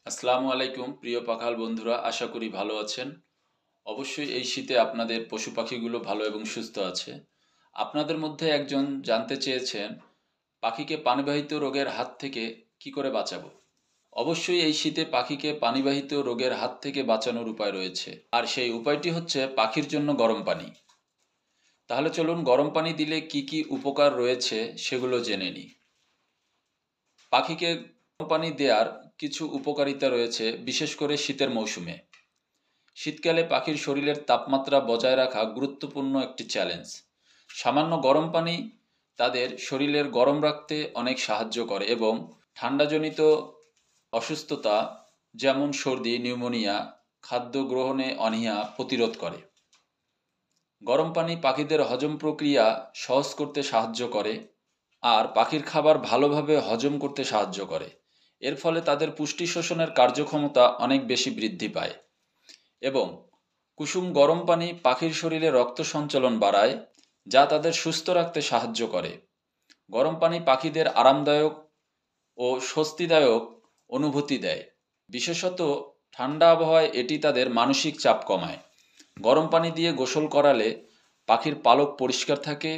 আসসালামু আলাইকুম প্রিয় পাখাল বন্ধুরা, আশা করি ভালো আছেন। অবশ্যই এই শীতে আপনাদের পশু পাখিগুলো ভালো এবং সুস্থ আছে। আপনাদের মধ্যে একজন জানতে চেয়েছেন পাখিকে পানিবাহিত রোগের হাত থেকে কি করে বাঁচাবো। অবশ্যই এই শীতে পাখিকে পানিবাহিত রোগের হাত থেকে বাঁচানোর উপায় রয়েছে, আর সেই উপায়টি হচ্ছে পাখির জন্য গরম পানি। তাহলে চলুন গরম পানি দিলে কি কি উপকার রয়েছে সেগুলো জেনে নিই। পাখিকে গরম পানি দেওয়ার কিছু উপকারিতা রয়েছে, বিশেষ করে শীতের মৌসুমে। শীতকালে পাখির শরীরের তাপমাত্রা বজায় রাখা গুরুত্বপূর্ণ একটি চ্যালেঞ্জ। সামান্য গরম পানি তাদের শরীরের গরম রাখতে অনেক সাহায্য করে এবং ঠান্ডাজনিত অসুস্থতা যেমন সর্দি, নিউমোনিয়া, খাদ্য গ্রহণে অনীহা প্রতিরোধ করে। গরম পানি পাখিদের হজম প্রক্রিয়া সহজ করতে সাহায্য করে আর পাখির খাবার ভালোভাবে হজম করতে সাহায্য করে। এর ফলে তাদের পুষ্টি শোষণের কার্যক্ষমতা অনেক বেশি বৃদ্ধি পায়। এবং কুসুম গরম পানি পাখির শরীরে রক্ত সঞ্চালন বাড়ায়, যা তাদের সুস্থ রাখতে সাহায্য করে। গরম পানি পাখিদের আরামদায়ক ও স্বস্তিদায়ক অনুভূতি দেয়। বিশেষত ঠান্ডা আবহাওয়ায় এটি তাদের মানসিক চাপ কমায়। গরম পানি দিয়ে গোসল করালে পাখির পালক পরিষ্কার থাকে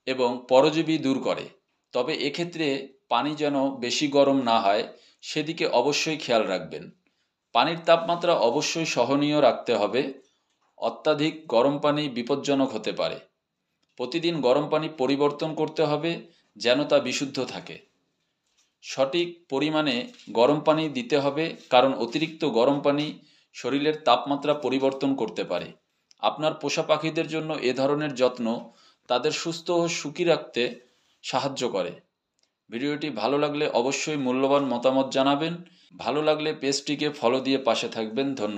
এবং পরজীবী দূর করে। তবে এক্ষেত্রে পানি যেন বেশি গরম না হয় সেদিকে অবশ্যই খেয়াল রাখবেন। পানির তাপমাত্রা অবশ্যই সহনীয় রাখতে হবে। অত্যাধিক গরম পানি বিপজ্জনক হতে পারে। প্রতিদিন গরম পানি পরিবর্তন করতে হবে যেন তা বিশুদ্ধ থাকে। সঠিক পরিমাণে গরম পানি দিতে হবে, কারণ অতিরিক্ত গরম পানি শরীরের তাপমাত্রা পরিবর্তন করতে পারে। আপনার পোষা পাখিদের জন্য এ ধরনের যত্ন তাদের সুস্থ ও সুখী রাখতে সাহায্য করে। ভিডিওটি ভালো লাগলে অবশ্যই মূল্যবান মতামত জানাবেন। ভালো লাগলে পেজটিকে ফলো দিয়ে পাশে থাকবেন। ধন্যবাদ।